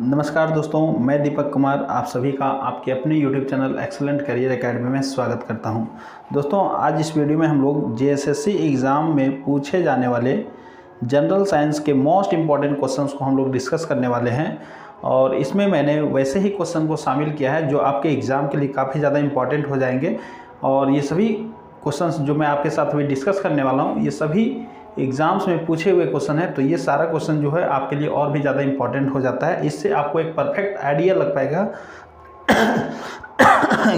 नमस्कार दोस्तों, मैं दीपक कुमार आप सभी का आपके अपने YouTube channel excellent career academy में स्वागत करता हूं। दोस्तों, आज इस वीडियो में हम लोग JSSC एग्ज़ाम में पूछे जाने वाले जनरल साइंस के मोस्ट इम्पॉर्टेंट क्वेश्चंस को हम लोग डिस्कस करने वाले हैं। और इसमें मैंने वैसे ही क्वेश्चन को शामिल किया है जो आपके एग्ज़ाम के लिए काफ़ी ज़्यादा इम्पॉर्टेंट हो जाएंगे। और ये सभी क्वेश्चंस जो मैं आपके साथ अभी डिस्कस करने वाला हूँ, ये सभी एग्ज़ाम्स में पूछे हुए क्वेश्चन है। तो ये सारा क्वेश्चन जो है आपके लिए और भी ज़्यादा इम्पॉर्टेंट हो जाता है। इससे आपको एक परफेक्ट आइडिया लग पाएगा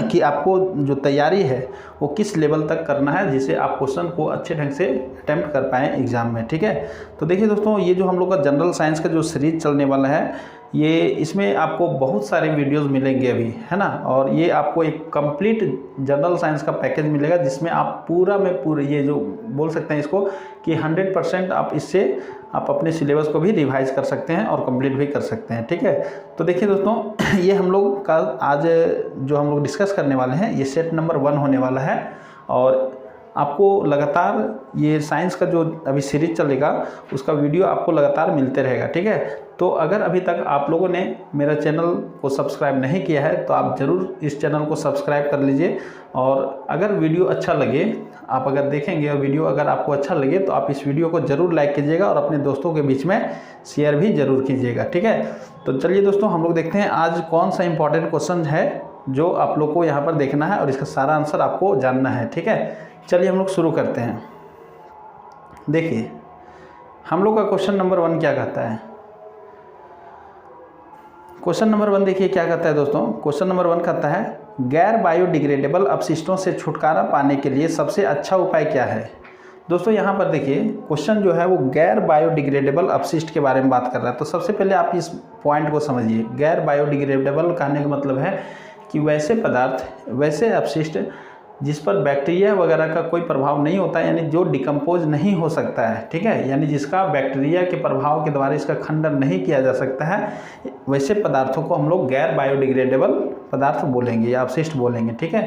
कि आपको जो तैयारी है वो किस लेवल तक करना है, जिससे आप क्वेश्चन को अच्छे ढंग से अटैम्प्ट कर पाएँ एग्ज़ाम में। ठीक है, तो देखिए दोस्तों, ये जो हम लोग का जनरल साइंस का जो सीरीज चलने वाला है, ये इसमें आपको बहुत सारे वीडियोस मिलेंगे अभी, है ना। और ये आपको एक कंप्लीट जनरल साइंस का पैकेज मिलेगा जिसमें आप पूरा में पूरे ये जो बोल सकते हैं इसको कि 100% आप इससे आप अपने सिलेबस को भी रिवाइज कर सकते हैं और कंप्लीट भी कर सकते हैं। ठीक है, तो देखिए दोस्तों, ये हम लोग का आज जो हम लोग डिस्कस करने वाले हैं ये सेट नंबर 1 होने वाला है। और आपको लगातार ये साइंस का जो अभी सीरीज चलेगा उसका वीडियो आपको लगातार मिलते रहेगा। ठीक है, तो अगर अभी तक आप लोगों ने मेरा चैनल को सब्सक्राइब नहीं किया है तो आप ज़रूर इस चैनल को सब्सक्राइब कर लीजिए। और अगर वीडियो अच्छा लगे, आप अगर देखेंगे और वीडियो अगर आपको अच्छा लगे तो आप इस वीडियो को ज़रूर लाइक कीजिएगा और अपने दोस्तों के बीच में शेयर भी ज़रूर कीजिएगा। ठीक है, तो चलिए दोस्तों, हम लोग देखते हैं आज कौन सा इंपॉर्टेंट क्वेश्चन है जो आप लोग को यहाँ पर देखना है और इसका सारा आंसर आपको जानना है। ठीक है, चलिए हम लोग शुरू करते हैं। देखिए, हम लोग का क्वेश्चन नंबर 1 क्या कहता है। क्वेश्चन नंबर 1 देखिए क्या कहता है दोस्तों। क्वेश्चन नंबर 1 कहता है, गैर बायोडिग्रेडेबल अपशिष्टों से छुटकारा पाने के लिए सबसे अच्छा उपाय क्या है। दोस्तों, यहाँ पर देखिए क्वेश्चन जो है वो गैर बायोडिग्रेडेबल अपशिष्ट के बारे में बात कर रहा है। तो सबसे पहले आप इस पॉइंट को समझिए। गैर बायोडिग्रेडेबल कहने का मतलब है कि वैसे पदार्थ, वैसे अपशिष्ट जिस पर बैक्टीरिया वगैरह का कोई प्रभाव नहीं होता है, यानी जो डिकम्पोज नहीं हो सकता है। ठीक है, यानी जिसका बैक्टीरिया के प्रभाव के द्वारा इसका खंडन नहीं किया जा सकता है, वैसे पदार्थों को हम लोग गैर बायोडिग्रेडेबल पदार्थ बोलेंगे या अपशिष्ट बोलेंगे। ठीक है,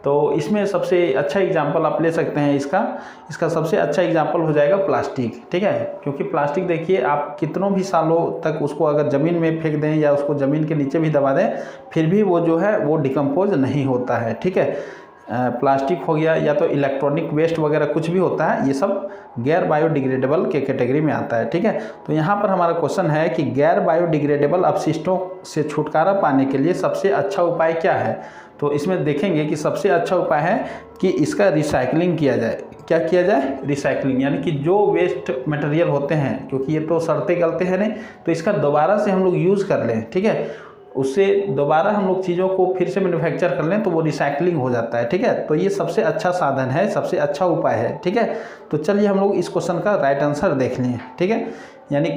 तो इसमें सबसे अच्छा एग्जाम्पल आप ले सकते हैं इसका सबसे अच्छा एग्जाम्पल हो जाएगा प्लास्टिक। ठीक है, क्योंकि प्लास्टिक देखिए आप कितनों भी सालों तक उसको अगर ज़मीन में फेंक दें या उसको ज़मीन के नीचे भी दबा दें, फिर भी वो जो है वो डिकम्पोज नहीं होता है। ठीक है, प्लास्टिक हो गया या तो इलेक्ट्रॉनिक वेस्ट वगैरह कुछ भी होता है, ये सब गैर बायोडिग्रेडेबल के कैटेगरी में आता है। ठीक है, तो यहाँ पर हमारा क्वेश्चन है कि गैर बायोडिग्रेडेबल अपशिष्टों से छुटकारा पाने के लिए सबसे अच्छा उपाय क्या है। तो इसमें देखेंगे कि सबसे अच्छा उपाय है कि इसका रिसाइकलिंग किया जाए। क्या किया जाए? रिसाइकलिंग, यानी कि जो वेस्ट मटेरियल होते हैं, क्योंकि ये तो सड़ते गलते हैं नहीं, तो इसका दोबारा से हम लोग यूज़ कर लें। ठीक है, उससे दोबारा हम लोग चीज़ों को फिर से मैन्युफैक्चर कर लें तो वो रिसाइकलिंग हो जाता है। ठीक है, तो ये सबसे अच्छा साधन है, सबसे अच्छा उपाय है। ठीक है, तो चलिए हम लोग इस क्वेश्चन का राइट आंसर देख लें। ठीक है, यानी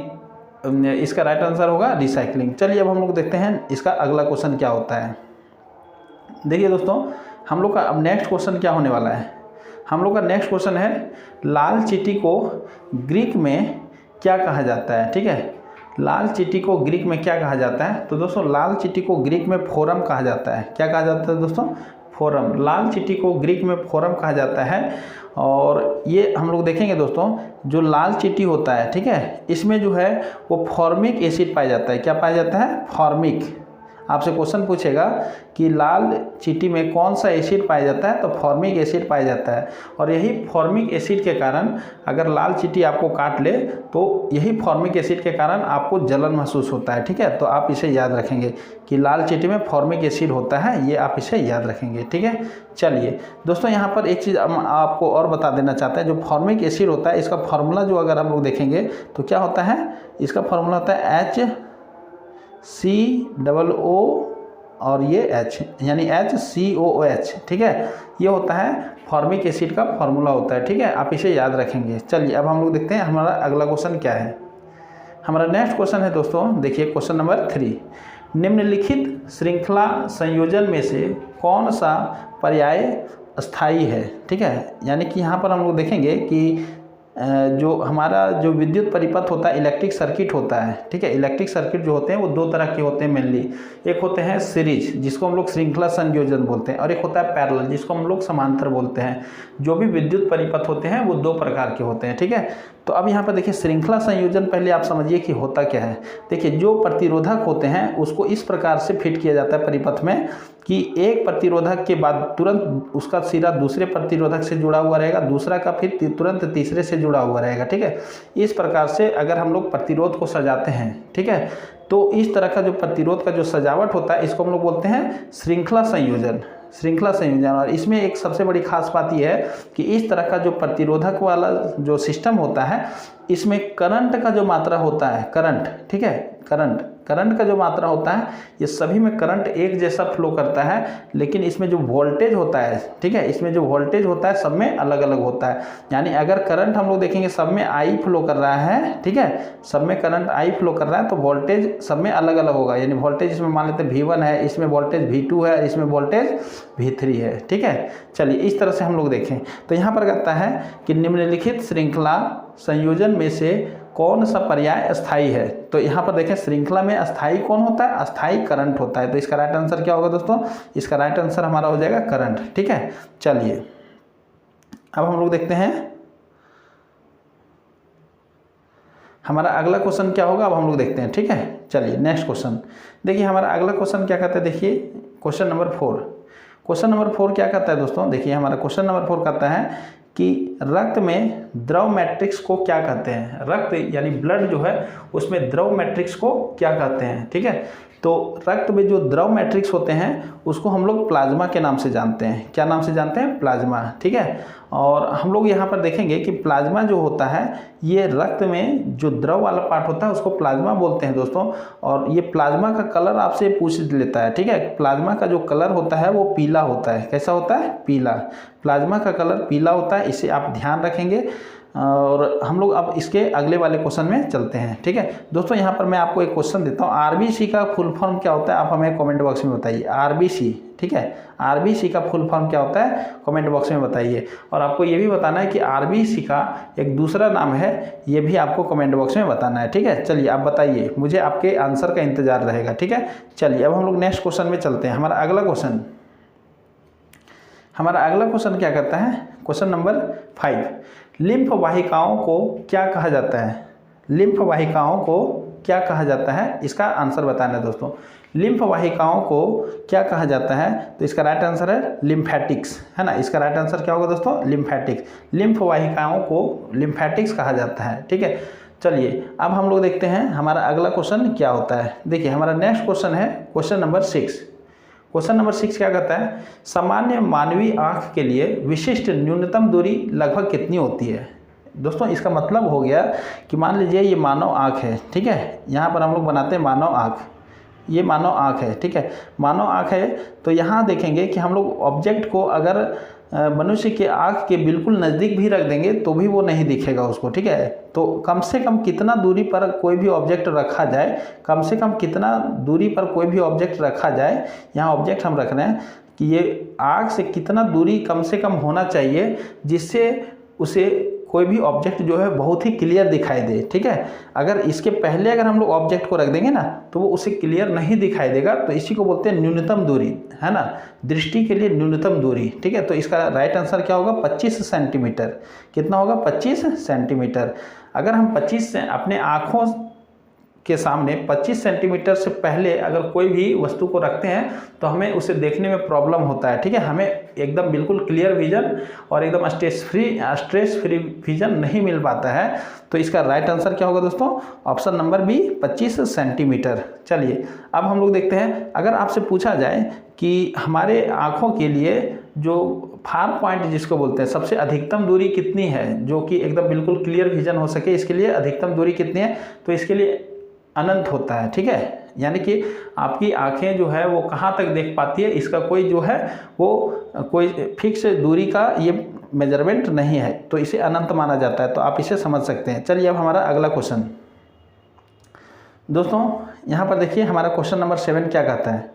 इसका राइट आंसर होगा रिसाइकलिंग। चलिए अब हम लोग देखते हैं इसका अगला क्वेश्चन क्या होता है। देखिए दोस्तों, हम लोग का अब नेक्स्ट क्वेश्चन क्या होने वाला है। हम लोग का नेक्स्ट क्वेश्चन है, लाल चींटी को ग्रीक में क्या कहा जाता है। ठीक है, लाल चींटी को ग्रीक में क्या कहा जाता है। तो दोस्तों, लाल चींटी को ग्रीक में फोरम कहा जाता है। क्या कहा जाता है दोस्तों? फोरम। लाल चींटी को ग्रीक में फोरम कहा जाता है। और ये हम लोग देखेंगे दोस्तों, जो लाल चींटी होता है, ठीक है, इसमें जो है वो फॉर्मिक एसिड पाया जाता है। क्या पाया जाता है? फॉर्मिक। आपसे क्वेश्चन पूछेगा कि लाल चींटी में कौन सा एसिड पाया जाता है, तो फॉर्मिक एसिड पाया जाता है। और यही फॉर्मिक एसिड के कारण अगर लाल चींटी आपको काट ले तो यही फॉर्मिक एसिड के कारण आपको जलन महसूस होता है। ठीक है, तो आप इसे याद रखेंगे कि लाल चींटी में फॉर्मिक एसिड होता है, ये आप इसे याद रखेंगे। ठीक है, चलिए दोस्तों, यहाँ पर एक चीज़ हम आपको और बता देना चाहते हैं। जो फॉर्मिक एसिड होता है, इसका फार्मूला जो अगर हम लोग देखेंगे तो क्या होता है, इसका फार्मूला होता है HCOO और ये H, यानी HCOOH। ठीक है, ये होता है फॉर्मिक एसिड का फार्मूला होता है। ठीक है, आप इसे याद रखेंगे। चलिए अब हम लोग देखते हैं हमारा अगला क्वेश्चन क्या है। हमारा नेक्स्ट क्वेश्चन है दोस्तों, देखिए क्वेश्चन नंबर 3, निम्नलिखित श्रृंखला संयोजन में से कौन सा पर्याय स्थायी है। ठीक है, यानी कि यहाँ पर हम लोग देखेंगे कि जो हमारा जो विद्युत परिपथ होता है, इलेक्ट्रिक सर्किट होता है। ठीक है, इलेक्ट्रिक सर्किट जो होते हैं वो 2 तरह के होते हैं मेनली। एक होते हैं सीरीज, जिसको हम लोग श्रृंखला संयोजन बोलते हैं, और एक होता है पैरेलल, जिसको हम लोग समांतर बोलते हैं। जो भी विद्युत परिपथ होते हैं वो 2 प्रकार के होते हैं। ठीक है, तो अब यहाँ पर देखिए श्रृंखला संयोजन पहले आप समझिए कि होता क्या है। देखिए जो प्रतिरोधक होते हैं उसको इस प्रकार से फिट किया जाता है परिपथ में कि एक प्रतिरोधक के बाद तुरंत उसका सिरा दूसरे प्रतिरोधक से जुड़ा हुआ रहेगा, दूसरा का फिर तुरंत तीसरे से जुड़ा हुआ रहेगा, ठीक है। इस प्रकार से अगर हम लोग प्रतिरोध को सजाते हैं, ठीक है, तो इस तरह का जो प्रतिरोध का जो सजावट होता है इसको हम लोग बोलते हैं श्रृंखला संयोजन। श्रृंखला संयोजन। और इसमें एक सबसे बड़ी खास बात यह है कि इस तरह का जो प्रतिरोधक वाला जो सिस्टम होता है इसमें करंट का जो मात्रा होता है, करंट, ठीक है, करंट का जो मात्रा होता है ये सभी में करंट एक जैसा फ्लो करता है, लेकिन इसमें जो वोल्टेज होता है, ठीक है, इसमें जो वोल्टेज होता है सब में अलग अलग होता है। यानी अगर करंट हम लोग देखेंगे सब में आई फ्लो कर रहा है, ठीक है, सब में करंट आई फ्लो कर रहा है, तो वोल्टेज सब में अलग अलग होगा। यानी वोल्टेज इसमें मान लेते हैं V1 है, इसमें वोल्टेज V2 है, इसमें वोल्टेज V3 है, ठीक है। चलिए इस तरह से हम लोग देखें तो यहाँ पर कहता है कि निम्नलिखित श्रृंखला संयोजन में से कौन सा पर्याय अस्थाई है। तो यहाँ पर देखें श्रृंखला में अस्थाई कौन होता है, अस्थाई करंट होता है। तो इसका राइट आंसर क्या होगा दोस्तों, इसका राइट आंसर हमारा हो जाएगा करंट, ठीक है। चलिए अब हम लोग देखते हैं हमारा अगला क्वेश्चन क्या होगा, अब हम लोग देखते हैं, ठीक है। चलिए नेक्स्ट क्वेश्चन देखिए, हमारा अगला क्वेश्चन क्या कहता है, देखिए क्वेश्चन नंबर 4। क्वेश्चन नंबर 4 क्या कहता है दोस्तों, देखिए हमारा क्वेश्चन नंबर 4 कहता है कि रक्त में द्रव मैट्रिक्स को क्या कहते हैं। रक्त यानी ब्लड जो है उसमें द्रव मैट्रिक्स को क्या कहते हैं, ठीक है। तो रक्त में जो द्रव मैट्रिक्स होते हैं उसको हम लोग प्लाज्मा के नाम से जानते हैं। क्या नाम से जानते हैं, प्लाज्मा, ठीक है। और हम लोग यहाँ पर देखेंगे कि प्लाज्मा जो होता है ये रक्त में जो द्रव वाला पार्ट होता है उसको प्लाज्मा बोलते हैं दोस्तों। और ये प्लाज्मा का कलर आपसे पूछ लेता है, ठीक है। प्लाज्मा का जो कलर होता है वो पीला होता है। कैसा होता है, पीला। प्लाज्मा का कलर पीला होता है, इसे आप ध्यान रखेंगे। और हम लोग अब इसके अगले वाले क्वेश्चन में चलते हैं, ठीक है दोस्तों। यहाँ पर मैं आपको एक क्वेश्चन देता हूँ, आरबीसी का फुल फॉर्म क्या होता है, आप हमें कमेंट बॉक्स में बताइए। आरबीसी, ठीक है, आरबीसी का फुल फॉर्म क्या होता है, कमेंट बॉक्स में बताइए। और आपको ये भी बताना है कि आरबीसी का एक दूसरा नाम है, ये भी आपको कमेंट बॉक्स में बताना है, ठीक है। चलिए आप बताइए, मुझे आपके आंसर का इंतजार रहेगा, ठीक है। चलिए अब हम लोग नेक्स्ट क्वेश्चन में चलते हैं। हमारा अगला क्वेश्चन क्या कहता है, क्वेश्चन नंबर 5, लिम्फ वाहिकाओं को क्या कहा जाता है। लिम्फ वाहिकाओं को क्या कहा जाता है, इसका आंसर बताना है दोस्तों। लिम्फ वाहिकाओं को क्या कहा जाता है, तो इसका राइट आंसर है लिम्फेटिक्स, है ना। इसका राइट आंसर क्या होगा दोस्तों, लिम्फेटिक्स। लिम्फ वाहिकाओं को लिम्फेटिक्स कहा जाता है, ठीक है। चलिए अब हम लोग देखते हैं हमारा अगला क्वेश्चन क्या होता है। देखिए हमारा नेक्स्ट क्वेश्चन है क्वेश्चन नंबर 6। क्वेश्चन नंबर 6 क्या कहता है, सामान्य मानवीय आँख के लिए विशिष्ट न्यूनतम दूरी लगभग कितनी होती है। दोस्तों इसका मतलब हो गया कि मान लीजिए ये मानव आँख है, ठीक है। यहाँ पर हम लोग बनाते हैं मानव आँख, ये मानव आँख है, ठीक है। मानव आँख है तो यहाँ देखेंगे कि हम लोग ऑब्जेक्ट को अगर मनुष्य के आँख के बिल्कुल नज़दीक भी रख देंगे तो भी वो नहीं दिखेगा उसको, ठीक है। तो कम से कम कितना दूरी पर कोई भी ऑब्जेक्ट रखा जाए, कम से कम कितना दूरी पर कोई भी ऑब्जेक्ट रखा जाए, यहाँ ऑब्जेक्ट हम रख रहे हैं कि ये आँख से कितना दूरी कम से कम होना चाहिए जिससे उसे कोई भी ऑब्जेक्ट जो है बहुत ही क्लियर दिखाई दे, ठीक है। अगर इसके पहले अगर हम लोग ऑब्जेक्ट को रख देंगे ना तो वो उसे क्लियर नहीं दिखाई देगा, तो इसी को बोलते हैं न्यूनतम दूरी, है ना, दृष्टि के लिए न्यूनतम दूरी, ठीक है। तो इसका राइट आंसर क्या होगा, 25 सेंटीमीटर। कितना होगा, 25 सेंटीमीटर। अगर हम 25 से अपने आँखों के सामने 25 सेंटीमीटर से पहले अगर कोई भी वस्तु को रखते हैं तो हमें उसे देखने में प्रॉब्लम होता है, ठीक है। हमें एकदम बिल्कुल क्लियर विजन और एकदम स्ट्रेस फ्री विजन नहीं मिल पाता है। तो इसका राइट आंसर क्या होगा दोस्तों, ऑप्शन नंबर बी, 25 सेंटीमीटर। चलिए अब हम लोग देखते हैं, अगर आपसे पूछा जाए कि हमारे आँखों के लिए जो फार पॉइंट जिसको बोलते हैं सबसे अधिकतम दूरी कितनी है, जो कि एकदम बिल्कुल क्लियर विजन हो सके, इसके लिए अधिकतम दूरी कितनी है, तो इसके लिए अनंत होता है, ठीक है। यानी कि आपकी आंखें जो है वो कहाँ तक देख पाती है, इसका कोई जो है वो कोई फिक्स दूरी का ये मेजरमेंट नहीं है, तो इसे अनंत माना जाता है। तो आप इसे समझ सकते हैं। चलिए अब हमारा अगला क्वेश्चन दोस्तों, यहाँ पर देखिए हमारा क्वेश्चन नंबर 7 क्या कहता है।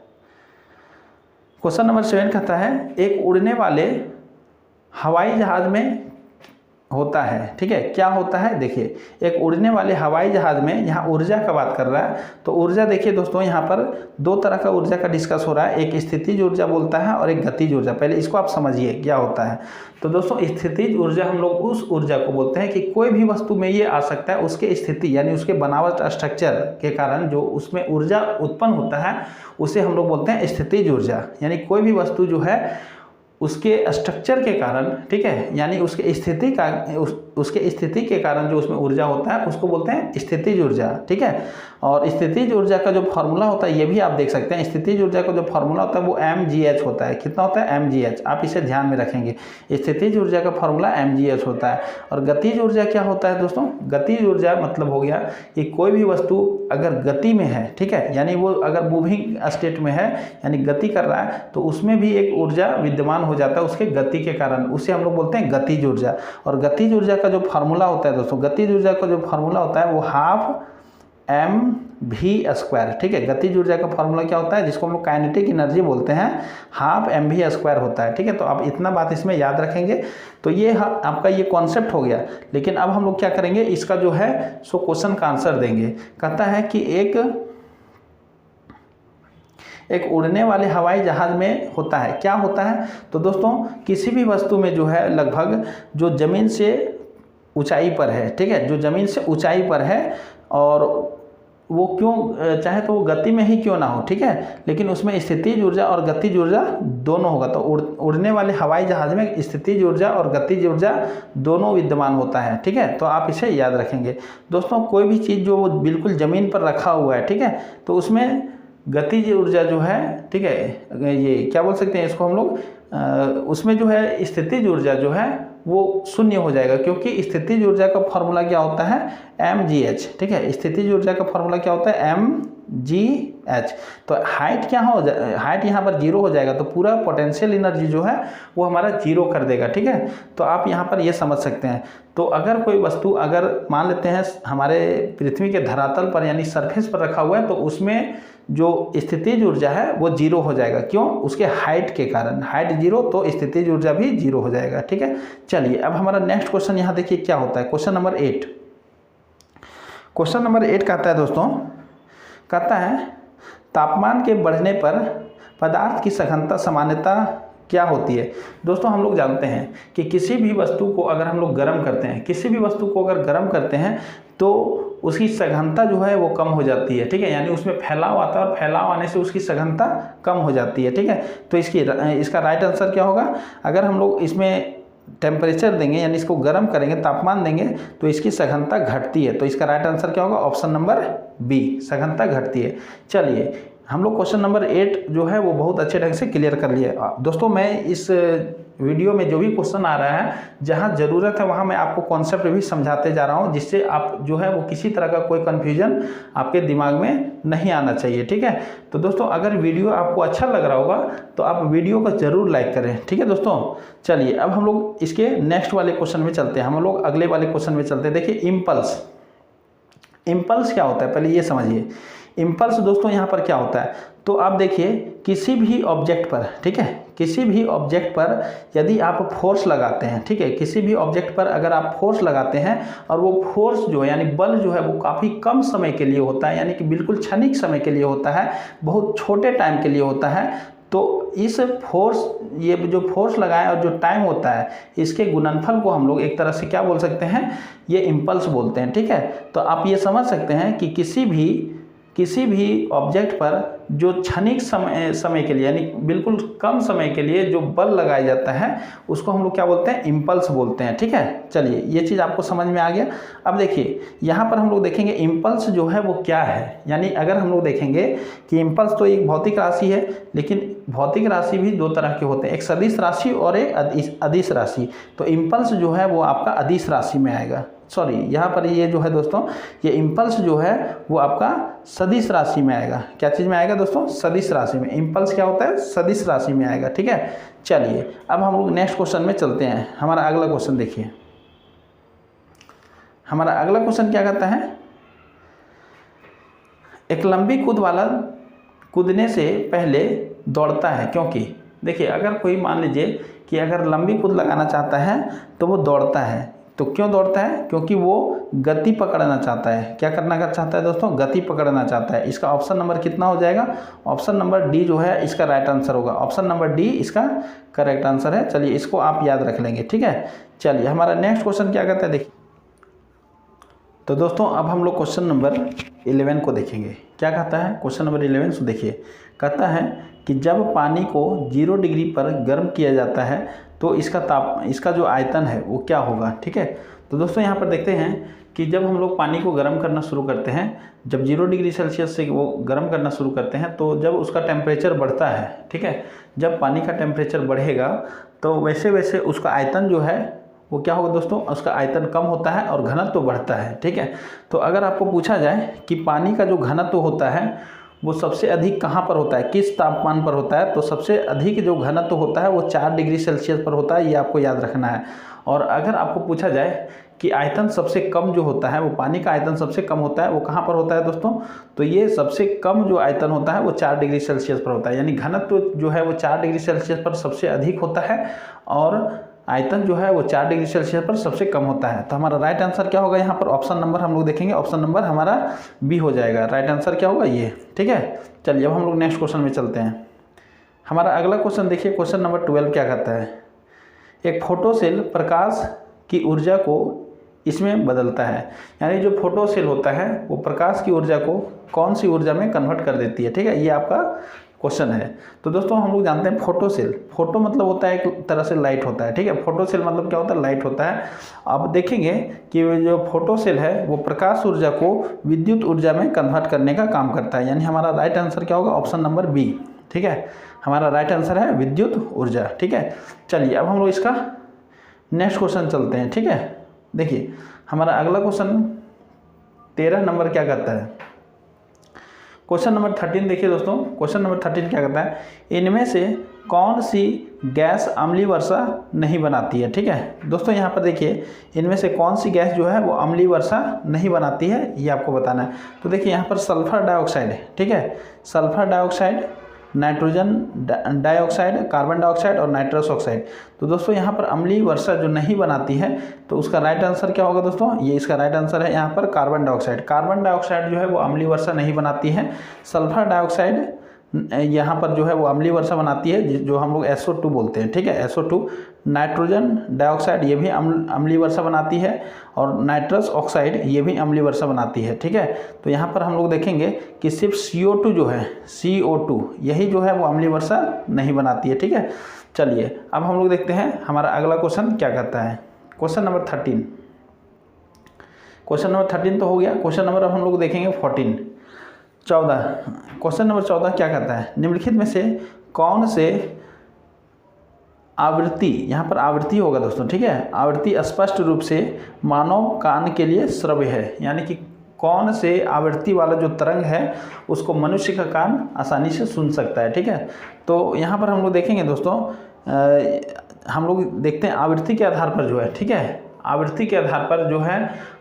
क्वेश्चन नंबर 7 कहता है, एक उड़ने वाले हवाई जहाज में होता है, ठीक है। क्या होता है, देखिए एक उड़ने वाले हवाई जहाज़ में, यहाँ ऊर्जा का बात कर रहा है, तो ऊर्जा देखिए दोस्तों यहाँ पर दो तरह का ऊर्जा का डिस्कस हो रहा है, एक स्थितिज ऊर्जा बोलता है और एक गतिज ऊर्जा। पहले इसको आप समझिए क्या होता है। तो दोस्तों स्थितिज ऊर्जा हम लोग उस ऊर्जा को बोलते हैं कि कोई भी वस्तु में ये आ सकता है, उसके स्थिति यानी उसके बनावट स्ट्रक्चर के कारण जो उसमें ऊर्जा उत्पन्न होता है उसे हम लोग बोलते हैं स्थितिज ऊर्जा। यानी कोई भी वस्तु जो है उसके स्ट्रक्चर के कारण, ठीक है, यानी उसके स्थिति का उसके स्थिति के कारण जो उसमें ऊर्जा होता है उसको बोलते हैं स्थितिज ऊर्जा, ठीक है। और स्थितिज ऊर्जा का जो फॉर्मूला होता है ये भी आप देख सकते हैं। स्थितिज ऊर्जा का जो फॉर्मूला होता है वो mgh होता है। कितना होता है, mgh। आप इसे ध्यान में रखेंगे, स्थितिज ऊर्जा का फॉर्मूला mgh होता है। और गतिज ऊर्जा क्या होता है दोस्तों, गतिज ऊर्जा मतलब हो गया कि कोई भी वस्तु अगर गति में है, ठीक है, यानी वो अगर मूविंग स्टेट में है यानी गति कर रहा है तो उसमें भी एक ऊर्जा विद्यमान हो जाता है उसके गति के कारण, उसे हम लोग बोलते हैं गतिज ऊर्जा। और गतिज ऊर्जा का जो फार्मूला होता है दोस्तों, गतिज ऊर्जा का जो फार्मूला होता है वो ½ mv², ठीक है। गतिज ऊर्जा का फार्मूला क्या होता है, जिसको हम लोग काइनेटिक एनर्जी बोलते हैं, ½ mv² होता है, ठीक है। तो आप इतना बात इसमें याद रखेंगे तो ये आपका ये कॉन्सेप्ट हो गया। लेकिन अब हम लोग क्या करेंगे, इसका जो है सो क्वेश्चन का आंसर देंगे। कहता है कि एक उड़ने वाले हवाई जहाज़ में होता है, क्या होता है, तो दोस्तों किसी भी वस्तु में जो है लगभग जो ज़मीन से ऊंचाई पर है, ठीक है, जो ज़मीन से ऊंचाई पर है और वो क्यों चाहे तो वो गति में ही क्यों ना हो, ठीक है, लेकिन उसमें स्थितिज ऊर्जा और गतिज ऊर्जा दोनों होगा। तो उड़ने वाले हवाई जहाज़ में स्थितिज ऊर्जा और गतिज ऊर्जा दोनों विद्यमान होता है, ठीक है। तो आप इसे याद रखेंगे दोस्तों। कोई भी चीज़ जो बिल्कुल ज़मीन पर रखा हुआ है, ठीक है, तो उसमें गतिज ऊर्जा जो है, ठीक है, ये क्या बोल सकते हैं इसको हम लोग, उसमें जो है स्थितिज ऊर्जा जो है वो शून्य हो जाएगा, क्योंकि स्थितिज ऊर्जा का फॉर्मूला क्या होता है, mgh, ठीक है। स्थितिज ऊर्जा का फॉर्मूला क्या होता है, mgh। तो हाइट क्या हो हाइट यहाँ पर 0 हो जाएगा, तो पूरा पोटेंशियल एनर्जी जो है वो हमारा 0 कर देगा, ठीक है। तो आप यहाँ पर ये समझ सकते हैं। तो अगर कोई वस्तु अगर मान लेते हैं हमारे पृथ्वी के धरातल पर यानी सरफेस पर रखा हुआ है तो उसमें जो स्थितिज ऊर्जा है वो 0 हो जाएगा, क्यों, उसके हाइट के कारण। हाइट 0 तो स्थितिज ऊर्जा भी 0 हो जाएगा, ठीक है। चलिए अब हमारा नेक्स्ट क्वेश्चन यहाँ देखिए क्या होता है, क्वेश्चन नंबर 8। क्वेश्चन नंबर 8 कहता है दोस्तों, कहता है तापमान के बढ़ने पर पदार्थ की सघनता सामान्यता क्या होती है। दोस्तों हम लोग जानते हैं कि किसी भी वस्तु को अगर हम लोग गर्म करते हैं, किसी भी वस्तु को अगर गर्म करते हैं तो उसकी सघनता जो है वो कम हो जाती है, ठीक है, यानी उसमें फैलाव आता है और फैलाव आने से उसकी सघनता कम हो जाती है, ठीक है। तो इसका राइट आंसर क्या होगा, अगर हम लोग इसमें टेम्परेचर देंगे यानी इसको गर्म करेंगे, तापमान देंगे तो इसकी सघनता घटती है। तो इसका राइट आंसर क्या होगा, ऑप्शन नंबर बी, सघनता घटती है। चलिए हम लोग क्वेश्चन नंबर 8 जो है वो बहुत अच्छे ढंग से क्लियर कर लिए दोस्तों। मैं इस वीडियो में जो भी क्वेश्चन आ रहा है, जहाँ ज़रूरत है वहाँ मैं आपको कॉन्सेप्ट भी समझाते जा रहा हूँ, जिससे आप जो है वो किसी तरह का कोई कन्फ्यूजन आपके दिमाग में नहीं आना चाहिए, ठीक है। तो दोस्तों अगर वीडियो आपको अच्छा लग रहा होगा तो आप वीडियो को ज़रूर लाइक करें, ठीक है दोस्तों। चलिए अब हम लोग इसके नेक्स्ट वाले क्वेश्चन में चलते हैं, हम लोग अगले वाले क्वेश्चन में चलते हैं। देखिए इम्पल्स, इम्पल्स क्या होता है पहले ये समझिए। इम्पल्स दोस्तों यहाँ पर क्या होता है, तो आप देखिए किसी भी ऑब्जेक्ट पर, ठीक है, किसी भी ऑब्जेक्ट पर यदि आप फोर्स लगाते हैं, ठीक है, किसी भी ऑब्जेक्ट पर अगर आप फोर्स लगाते हैं और वो फोर्स जो है यानी बल जो है वो काफ़ी कम समय के लिए होता है, यानी कि बिल्कुल क्षणिक समय के लिए होता है, बहुत छोटे टाइम के लिए होता है, तो इस फोर्स, ये जो फोर्स लगाए और जो टाइम होता है इसके गुणनफल को हम लोग एक तरह से क्या बोल सकते हैं, ये इम्पल्स बोलते हैं, ठीक है। तो आप ये समझ सकते हैं कि किसी भी ऑब्जेक्ट पर जो क्षणिक समय के लिए यानी बिल्कुल कम समय के लिए जो बल लगाया जाता है उसको हम लोग क्या बोलते हैं, इम्पल्स बोलते हैं, ठीक है। चलिए ये चीज़ आपको समझ में आ गया। अब देखिए यहाँ पर हम लोग देखेंगे इम्पल्स जो है वो क्या है, यानी अगर हम लोग देखेंगे कि इम्पल्स तो एक भौतिक राशि है, लेकिन भौतिक राशि भी दो तरह के होते हैं, एक सदिश राशि और एक अदिश राशि। तो इम्पल्स जो है वो आपका अदिश राशि में आएगा, सॉरी यहाँ पर ये जो है दोस्तों ये इम्पल्स जो है वो आपका सदिश राशि में आएगा। क्या चीज़ में आएगा दोस्तों, सदिश राशि में। इम्पल्स क्या होता है, सदिश राशि में आएगा, ठीक है। चलिए अब हम लोग नेक्स्ट क्वेश्चन में चलते हैं। हमारा अगला क्वेश्चन देखिए, हमारा अगला क्वेश्चन क्या कहता है, एक लंबी कूद वाला कूदने से पहले दौड़ता है, क्योंकि देखिए अगर कोई मान लीजिए कि अगर लंबी कूद लगाना चाहता है तो वो दौड़ता है, तो क्यों दौड़ता है? क्योंकि वो गति पकड़ना चाहता है। क्या करना चाहता है दोस्तों? गति पकड़ना चाहता है। इसका ऑप्शन नंबर कितना हो जाएगा? ऑप्शन नंबर डी जो है इसका राइट आंसर होगा। ऑप्शन नंबर डी इसका करेक्ट आंसर है। चलिए इसको आप याद रख लेंगे, ठीक है। चलिए हमारा नेक्स्ट क्वेश्चन क्या कहता है देखिए। तो दोस्तों अब हम लोग क्वेश्चन नंबर 11 को देखेंगे। क्या कहता है क्वेश्चन नंबर 11 से? देखिए कहता है कि जब पानी को 0 डिग्री पर गर्म किया जाता है तो इसका जो आयतन है वो क्या होगा, ठीक है। तो दोस्तों यहाँ पर देखते हैं कि जब हम लोग पानी को गर्म करना शुरू करते हैं, जब 0 डिग्री सेल्सियस से वो गर्म करना शुरू करते हैं तो जब उसका टेम्परेचर बढ़ता है, ठीक है, जब पानी का टेम्परेचर बढ़ेगा तो वैसे वैसे उसका आयतन जो है वो क्या होगा दोस्तों? उसका आयतन कम होता है और घनत्व तो बढ़ता है, ठीक है। तो अगर आपको पूछा जाए कि पानी का जो घनत्व होता है वो सबसे अधिक कहाँ पर होता है, किस तापमान पर होता है, तो सबसे अधिक जो घनत्व होता है वो 4 डिग्री सेल्सियस पर होता है। ये आपको याद रखना है। और अगर आपको पूछा जाए कि आयतन सबसे कम जो होता है, वो पानी का आयतन सबसे कम होता है, वो कहाँ पर होता है दोस्तों? तो ये सबसे कम जो आयतन होता है वो 4 डिग्री सेल्सियस पर होता है। यानी घनत्व जो है वो 4 डिग्री सेल्सियस पर सबसे अधिक होता है और आयतन जो है वो 4 डिग्री सेल्सियस पर सबसे कम होता है। तो हमारा राइट आंसर क्या होगा? यहाँ पर ऑप्शन नंबर हम लोग देखेंगे, ऑप्शन नंबर हमारा बी हो जाएगा। राइट आंसर क्या होगा? ये, ठीक है। चलिए अब हम लोग नेक्स्ट क्वेश्चन में चलते हैं। हमारा अगला क्वेश्चन देखिए, क्वेश्चन नंबर 12 क्या कहता है। एक फोटो सेल प्रकाश की ऊर्जा को इसमें बदलता है। यानी जो फोटो सेल होता है वो प्रकाश की ऊर्जा को कौन सी ऊर्जा में कन्वर्ट कर देती है, ठीक है। ये आपका क्वेश्चन है। तो दोस्तों हम लोग जानते हैं फोटो सेल, फोटो मतलब होता है एक तरह से लाइट होता है, ठीक है। फोटो सेल मतलब क्या होता है? लाइट होता है। अब देखेंगे कि जो फोटो सेल है वो प्रकाश ऊर्जा को विद्युत ऊर्जा में कन्वर्ट करने का काम करता है। यानी हमारा राइट आंसर क्या होगा? ऑप्शन नंबर बी, ठीक है। हमारा राइट आंसर है विद्युत ऊर्जा, ठीक है। चलिए अब हम लोग इसका नेक्स्ट क्वेश्चन चलते हैं, ठीक है। देखिए हमारा अगला क्वेश्चन 13 नंबर क्या कहता है। क्वेश्चन नंबर 13 देखिए दोस्तों, क्वेश्चन नंबर 13 क्या कहता है। इनमें से कौन सी गैस अम्लीय वर्षा नहीं बनाती है, ठीक है। दोस्तों यहाँ पर देखिए इनमें से कौन सी गैस जो है वो अम्लीय वर्षा नहीं बनाती है, ये आपको बताना है। तो देखिए यहाँ पर सल्फर डाइऑक्साइड है, ठीक है। Sulphur dioxide, nitrogen dioxide, carbon dioxide और नाइट्रस ऑक्साइड। तो दोस्तों यहाँ पर अम्लीय वर्षा जो नहीं बनाती है तो उसका राइट आंसर क्या होगा दोस्तों? ये इसका राइट आंसर है यहाँ पर कार्बन डाइऑक्साइड। कार्बन डाइऑक्साइड जो है वो अम्लीय वर्षा नहीं बनाती है। सल्फर डाइऑक्साइड यहाँ पर जो है वो अम्लीय वर्षा बनाती है, जो हम लोग SO2 बोलते हैं, ठीक है, SO2। नाइट्रोजन डाइऑक्साइड ये भी अम्लीय वर्षा बनाती है और नाइट्रस ऑक्साइड ये भी अम्लीय वर्षा बनाती है, ठीक है। तो यहाँ पर हम लोग देखेंगे कि सिर्फ CO2 जो है, CO2 यही जो है वो अम्लीय वर्षा नहीं बनाती है, ठीक है। चलिए अब हम लोग देखते हैं हमारा अगला क्वेश्चन क्या कहता है। क्वेश्चन नंबर 13, क्वेश्चन नंबर 13 तो हो गया। क्वेश्चन नंबर अब हम लोग देखेंगे 14। क्वेश्चन नंबर 14 क्या कहता है। निम्नलिखित में से कौन से आवृत्ति, यहाँ पर आवृत्ति होगा दोस्तों, ठीक है, आवृत्ति स्पष्ट रूप से मानव कान के लिए श्रव्य है। यानी कि कौन से आवृत्ति वाला जो तरंग है उसको मनुष्य का कान आसानी से सुन सकता है, ठीक है। तो यहाँ पर हम लोग देखेंगे दोस्तों, हम लोग देखते हैं आवृत्ति के आधार पर जो है, ठीक है, आवृत्ति के आधार पर जो है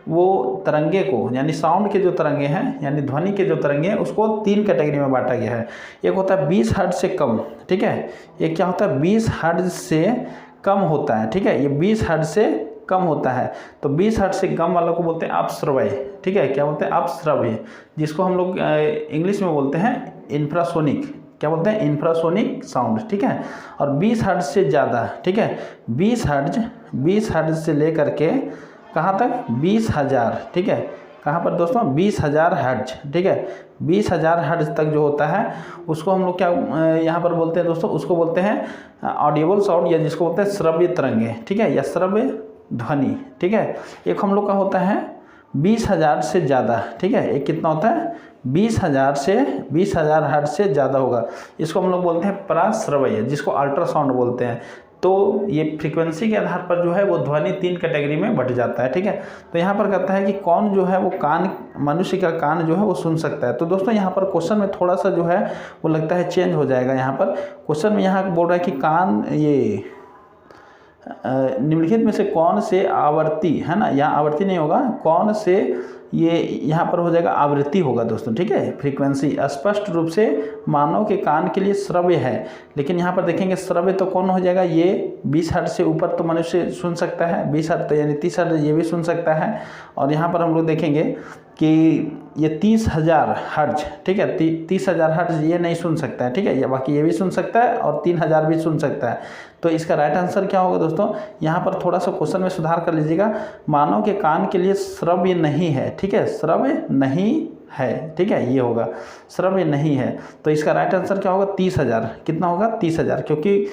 वो तरंगे को, यानी साउंड के जो तरंगे हैं, यानी ध्वनि के जो तरंगे हैं, उसको 3 कैटेगरी में बांटा गया है। एक होता है 20 हर्ट्ज से कम, ठीक है। एक क्या होता है 20 हर्ट्ज से कम होता है, ठीक है, ये 20 हर्ट्ज से कम होता है। तो 20 हर्ट्ज से कम वालों को बोलते हैं अपश्रव्य, ठीक है। क्या बोलते हैं? अपश्रव्य, जिसको हम लोग इंग्लिश में बोलते हैं इंफ्रासोनिक। क्या बोलते हैं? इंफ्रासोनिक साउंड, ठीक है। और 20 हर्ट्ज से ज़्यादा, ठीक है, 20 हर्ट्ज से लेकर के कहाँ तक? 20,000, ठीक है। कहाँ पर दोस्तों? 20,000 हर्ट्ज, ठीक है। 20,000 हर्ट्ज तक जो होता है उसको हम लोग क्या यहाँ पर बोलते हैं दोस्तों? उसको बोलते हैं ऑडिबल साउंड, या जिसको बोलते हैं श्रव्य तरंगे, ठीक है, या श्रव्य ध्वनि, ठीक है। एक हम लोग का होता है 20,000 से ज़्यादा, ठीक है। एक कितना होता है? 20,000 हर्ट्ज से ज़्यादा होगा। इसको हम लोग बोलते हैं पराश्रव्य, जिसको अल्ट्रासाउंड बोलते हैं। तो ये फ्रीक्वेंसी के आधार पर जो है वो ध्वनि 3 कैटेगरी में बट जाता है, ठीक है। तो यहाँ पर कहता है कि कौन जो है वो कान, मनुष्य का कान जो है वो सुन सकता है। तो दोस्तों यहाँ पर क्वेश्चन में थोड़ा सा जो है वो लगता है चेंज हो जाएगा। यहाँ पर क्वेश्चन में यहाँ बोल रहा है कि कान, ये निम्नलिखित में से कौन से आवर्ती, है ना, यहाँ आवर्ती नहीं होगा, कौन से ये यहाँ पर हो जाएगा आवृत्ति होगा दोस्तों, ठीक है। फ्रीक्वेंसी स्पष्ट रूप से मानव के कान के लिए श्रव्य है, लेकिन यहाँ पर देखेंगे श्रव्य तो कौन हो जाएगा, ये 20 हर्ट्ज से ऊपर तो मनुष्य सुन सकता है, 20 हर्ट्ज तो यानी 30 हर्ट्ज ये भी सुन सकता है। और यहाँ पर हम लोग देखेंगे कि ये 30,000 हर्ट्ज, ठीक है, 30,000 हर्ट्ज ये नहीं सुन सकता है, ठीक है, ये बाकी ये भी सुन सकता है और 3,000 भी सुन सकता है। तो इसका राइट आंसर क्या होगा दोस्तों, यहाँ पर थोड़ा सा क्वेश्चन में सुधार कर लीजिएगा, मानव के कान के लिए श्रव्य नहीं है, ठीक है, श्रव्य नहीं है, ठीक है, ये होगा श्रव्य नहीं है। तो इसका राइट आंसर क्या होगा, 30,000। कितना होगा, 30,000, क्योंकि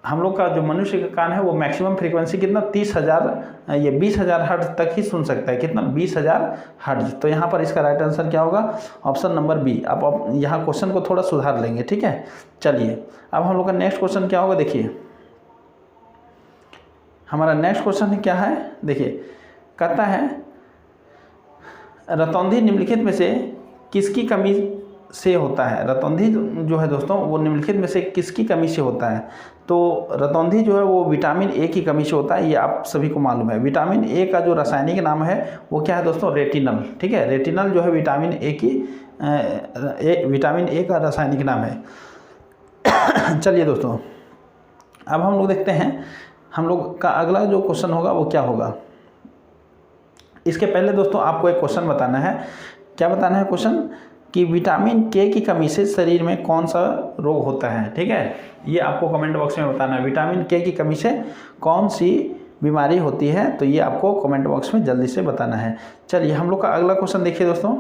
हम लोग का जो मनुष्य का कान है वो मैक्सिमम फ्रीक्वेंसी कितना 30,000, ये 20,000 हर्ट्ज तक ही सुन सकता है, कितना 20,000 हर्ट्ज। तो यहाँ पर इसका राइट आंसर क्या होगा, ऑप्शन नंबर बी। अब यहाँ क्वेश्चन को थोड़ा सुधार लेंगे, ठीक है। चलिए अब हम लोग का नेक्स्ट क्वेश्चन क्या होगा, देखिए हमारा नेक्स्ट क्वेश्चन क्या है, देखिए कहता है रतौंधी निम्नलिखित में से किसकी कमी से होता है। रतौंधी जो है दोस्तों वो निम्नलिखित में से किसकी कमी से होता है। तो रतौंधी जो है वो विटामिन ए की कमी से होता है, ये आप सभी को मालूम है। विटामिन ए का जो रासायनिक नाम है वो क्या है दोस्तों, रेटिनल, ठीक है। रेटिनल जो है विटामिन ए की विटामिन ए का रासायनिक नाम है। चलिए दोस्तों अब हम लोग देखते हैं हम लोग का अगला जो क्वेश्चन होगा वो क्या होगा। इसके पहले दोस्तों आपको एक क्वेश्चन बताना है। क्या बताना है क्वेश्चन, कि विटामिन के की कमी से शरीर में कौन सा रोग होता है, ठीक है। ये आपको कमेंट बॉक्स में बताना है, विटामिन के की कमी से कौन सी बीमारी होती है, तो ये आपको कमेंट बॉक्स में जल्दी से बताना है। चलिए हम लोग का अगला क्वेश्चन देखिए दोस्तों।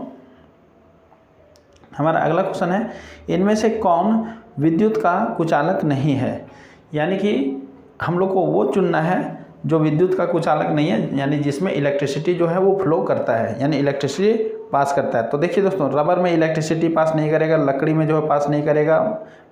हमारा अगला क्वेश्चन है, इनमें से कौन विद्युत का कुचालक नहीं है। यानी कि हम लोग को वो चुनना है जो विद्युत का कुचालक नहीं है, यानी जिसमें इलेक्ट्रिसिटी जो है वो फ्लो करता है, यानी इलेक्ट्रिसिटी पास करता है। तो देखिए दोस्तों रबर में इलेक्ट्रिसिटी पास नहीं करेगा, लकड़ी में जो है पास नहीं करेगा,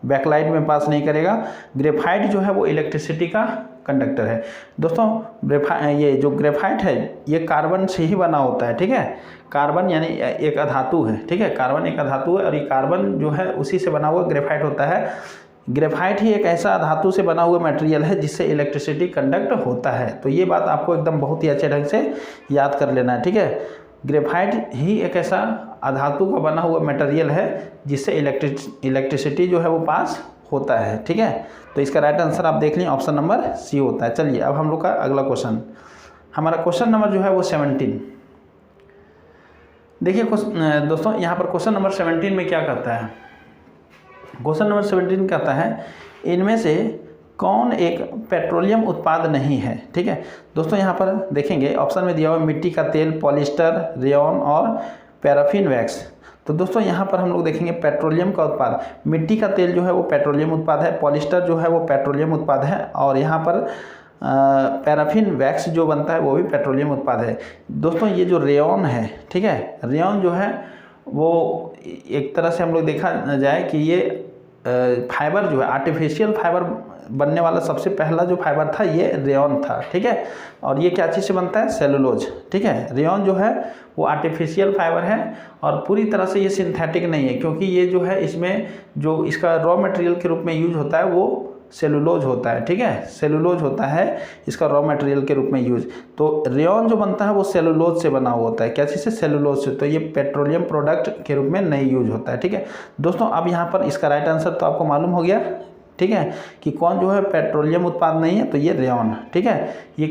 बैकलाइट में पास नहीं करेगा। ग्रेफाइट जो है वो इलेक्ट्रिसिटी का कंडक्टर है दोस्तों। ये जो ग्रेफाइट है ये कार्बन से ही बना होता है, ठीक है। कार्बन यानी एक अधातु है, ठीक है, कार्बन एक अधातु है और ये कार्बन जो है उसी से बना हुआ ग्रेफाइट होता है। ग्रेफाइट ही एक ऐसा धातु से बना हुआ मटेरियल है जिससे इलेक्ट्रिसिटी कंडक्ट होता है। तो ये बात आपको एकदम बहुत ही अच्छे ढंग से याद कर लेना है, ठीक है। ग्रेफाइट ही एक ऐसा अधातु का बना हुआ मटेरियल है जिससे इलेक्ट्रिसिटी जो है वो पास होता है, ठीक है। तो इसका राइट आंसर आप देख लीजिए, ऑप्शन नंबर सी होता है। चलिए अब हम लोग का अगला क्वेश्चन, हमारा क्वेश्चन नंबर जो है वो 17। देखिए दोस्तों यहाँ पर क्वेश्चन नंबर 17 में क्या कहता है। क्वेश्चन नंबर 17 कहता है इनमें से कौन एक पेट्रोलियम उत्पाद नहीं है, ठीक है। दोस्तों यहाँ पर देखेंगे ऑप्शन में दिया हुआ मिट्टी का तेल, पॉलिस्टर, रेयन और पैराफिन वैक्स। तो दोस्तों यहाँ पर हम लोग देखेंगे पेट्रोलियम का उत्पाद, मिट्टी का तेल जो है वो पेट्रोलियम उत्पाद है, पॉलिस्टर जो है वो पेट्रोलियम उत्पाद है और यहाँ पर पैराफिन वैक्स जो बनता है वो भी पेट्रोलियम उत्पाद है। दोस्तों ये जो रेयन है, ठीक है, रेयन जो है वो एक तरह से हम लोग देखा जाए कि ये फाइबर जो है आर्टिफिशियल फाइबर बनने वाला सबसे पहला जो फाइबर था ये रेयन था, ठीक है। और ये क्या चीज़ से बनता है, सेलुलोज, ठीक है। रेयन जो है वो आर्टिफिशियल फाइबर है और पूरी तरह से ये सिंथेटिक नहीं है, क्योंकि ये जो है इसमें जो इसका रॉ मटेरियल के रूप में यूज होता है वो सेलुलोज होता है, ठीक है, सेलुलोज होता है इसका रॉ मटेरियल के रूप में यूज। तो रेयन जो बनता है वो सेलुलोज से बना हुआ होता है, क्या चीज़ से, सेलुलोज से। तो ये पेट्रोलियम प्रोडक्ट के रूप में नहीं यूज होता है, ठीक है दोस्तों। अब यहाँ पर इसका राइट आंसर तो आपको मालूम हो गया, ठीक है, कि कौन जो है पेट्रोलियम उत्पाद नहीं है, तो ये रेयन, ठीक है। ये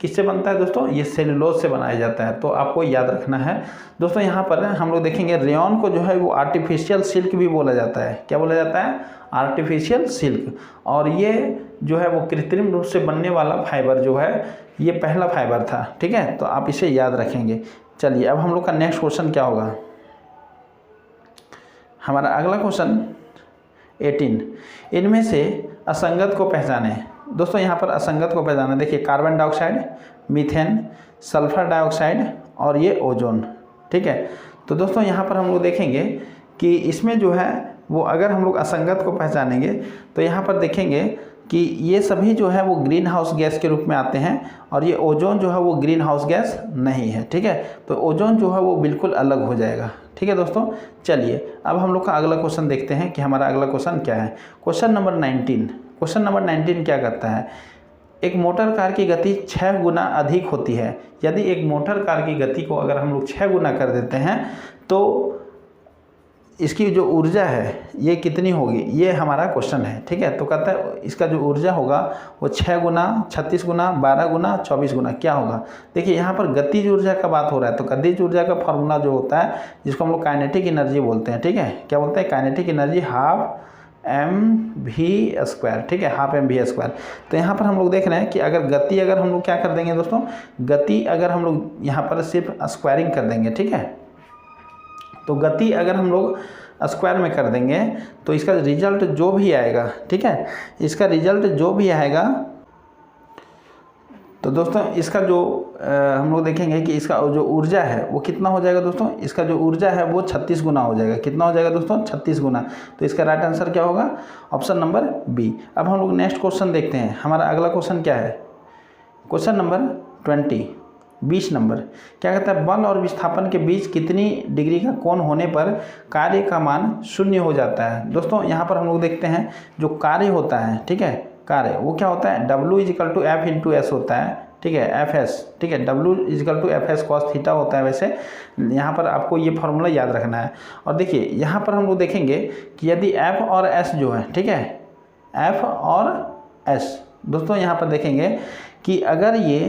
किससे बनता है दोस्तों, ये सेलुलोज से बनाया जाता है, तो आपको याद रखना है दोस्तों। यहाँ पर हम लोग देखेंगे रेयन को जो है वो आर्टिफिशियल सिल्क भी बोला जाता है। क्या बोला जाता है, आर्टिफिशियल सिल्क। और ये जो है वो कृत्रिम रूप से बनने वाला फाइबर जो है ये पहला फाइबर था, ठीक है। तो आप इसे याद रखेंगे। चलिए अब हम लोग का नेक्स्ट क्वेश्चन क्या होगा। हमारा अगला क्वेश्चन 18, इनमें से असंगत को पहचानें। दोस्तों यहाँ पर असंगत को पहचाना, देखिए carbon dioxide, methane, sulphur dioxide और ये ओजोन, ठीक है। तो दोस्तों यहाँ पर हम लोग देखेंगे कि इसमें जो है वो अगर हम लोग असंगत को पहचानेंगे तो यहाँ पर देखेंगे कि ये सभी जो है वो ग्रीन हाउस गैस के रूप में आते हैं और ये ओजोन जो है वो ग्रीन हाउस गैस नहीं है, ठीक है। तो ओजोन जो है वो बिल्कुल अलग हो जाएगा, ठीक है दोस्तों। चलिए अब हम लोग का अगला क्वेश्चन देखते हैं कि हमारा अगला क्वेश्चन क्या है। क्वेश्चन नंबर 19, क्वेश्चन नंबर 19 क्या कहता है, एक मोटर कार की गति 6 गुना अधिक होती है। यदि एक मोटर कार की गति को अगर हम लोग 6 गुना कर देते हैं तो इसकी जो ऊर्जा है ये कितनी होगी, ये हमारा क्वेश्चन है। ठीक है, तो कहता है इसका जो ऊर्जा होगा वो 6 गुना, 36 गुना, 12 गुना, 24 गुना क्या होगा। देखिए यहाँ पर गतिज ऊर्जा का बात हो रहा है, तो गतिज ऊर्जा का फॉर्मूला जो होता है जिसको हम लोग काइनेटिक एनर्जी बोलते हैं। ठीक है, क्या बोलते हैं, काइनेटिक एनर्जी ½ mv²। ठीक है, ½ mv²। तो यहाँ पर हम लोग देख रहे हैं कि अगर गति अगर हम लोग क्या कर देंगे दोस्तों, गति अगर हम लोग यहाँ पर सिर्फ स्क्वायरिंग कर देंगे। ठीक है, तो गति अगर हम लोग स्क्वायर में कर देंगे तो इसका रिजल्ट जो भी आएगा, ठीक है, इसका रिजल्ट जो भी आएगा, तो दोस्तों इसका जो हम लोग देखेंगे कि इसका जो ऊर्जा है वो कितना हो जाएगा दोस्तों, इसका जो ऊर्जा है वो 36 गुना हो जाएगा। कितना हो जाएगा दोस्तों, 36 गुना। तो इसका राइट आंसर क्या होगा, ऑप्शन नंबर बी। अब हम लोग नेक्स्ट क्वेश्चन देखते हैं। हमारा अगला क्वेश्चन क्या है, क्वेश्चन नंबर 20 नंबर क्या कहता है, बल और विस्थापन के बीच कितनी डिग्री का कोण होने पर कार्य का मान 0 हो जाता है। दोस्तों यहाँ पर हम लोग देखते हैं जो कार्य होता है, ठीक है, कार्य वो क्या होता है, W = F × S होता है। ठीक है, FS, ठीक है, W = FS cos θ होता है। वैसे यहाँ पर आपको ये फॉर्मूला याद रखना है। और देखिए यहाँ पर हम लोग देखेंगे कि यदि F और S जो है, ठीक है, F और S दोस्तों यहाँ पर देखेंगे कि अगर ये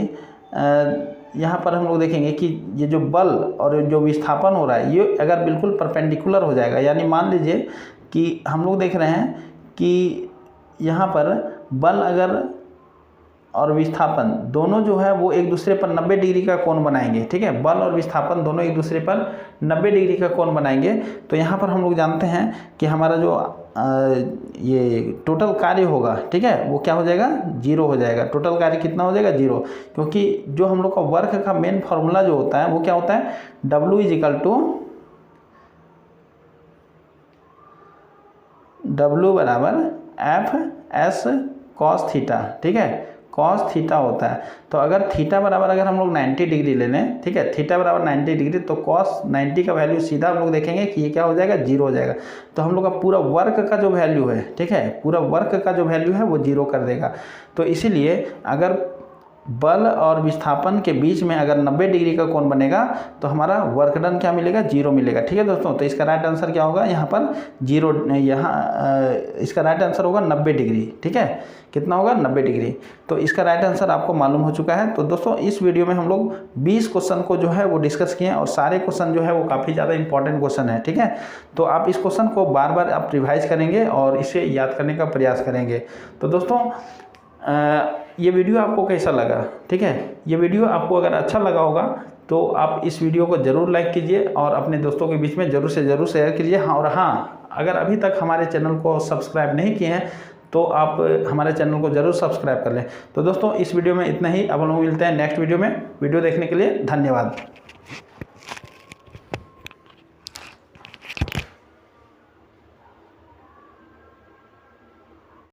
यहाँ पर हम लोग देखेंगे कि ये जो बल और जो विस्थापन हो रहा है ये अगर बिल्कुल परपेंडिकुलर हो जाएगा, यानी मान लीजिए कि हम लोग देख रहे हैं कि यहाँ पर बल अगर और विस्थापन दोनों जो है वो एक दूसरे पर 90 डिग्री का कोण बनाएंगे। ठीक है, बल और विस्थापन दोनों एक दूसरे पर 90 डिग्री का कोण बनाएंगे। तो यहाँ पर हम लोग जानते हैं कि हमारा जो ये टोटल कार्य होगा, ठीक है, वो क्या हो जाएगा, 0 हो जाएगा। टोटल कार्य कितना हो जाएगा, 0, क्योंकि जो हम लोग का वर्क का मेन फार्मूला जो होता है वो क्या होता है, W = FS cos θ। ठीक है, cos θ होता है। तो अगर थीटा बराबर अगर हम लोग 90 डिग्री ले लें, ठीक है, थीटा बराबर 90 डिग्री, तो cos 90 का वैल्यू सीधा हम लोग देखेंगे कि ये क्या हो जाएगा, 0 हो जाएगा। तो हम लोग का पूरा वर्क का जो वैल्यू है, ठीक है, पूरा वर्क का जो वैल्यू है वो 0 कर देगा। तो इसीलिए अगर बल और विस्थापन के बीच में अगर 90 डिग्री का कोण बनेगा तो हमारा वर्क डन क्या मिलेगा, 0 मिलेगा। ठीक है दोस्तों, तो इसका राइट आंसर क्या होगा, यहाँ पर 0, यहाँ इसका राइट आंसर होगा 90 डिग्री। ठीक है, कितना होगा, 90 डिग्री। तो इसका राइट आंसर आपको मालूम हो चुका है। तो दोस्तों इस वीडियो में हम लोग 20 क्वेश्चन को जो है वो डिस्कस किए और सारे क्वेश्चन जो है वो काफ़ी ज़्यादा इंपॉर्टेंट क्वेश्चन है। ठीक है, तो आप इस क्वेश्चन को बार बार आप रिवाइज करेंगे और इसे याद करने का प्रयास करेंगे। तो दोस्तों ये वीडियो आपको कैसा लगा, ठीक है, ये वीडियो आपको अगर अच्छा लगा होगा तो आप इस वीडियो को ज़रूर लाइक कीजिए और अपने दोस्तों के बीच में ज़रूर से ज़रूर शेयर कीजिए। हाँ, और हाँ, अगर अभी तक हमारे चैनल को सब्सक्राइब नहीं किए हैं तो आप हमारे चैनल को ज़रूर सब्सक्राइब कर लें। तो दोस्तों इस वीडियो में इतना ही। अब हम लोग मिलते हैं नेक्स्ट वीडियो में। वीडियो देखने के लिए धन्यवाद।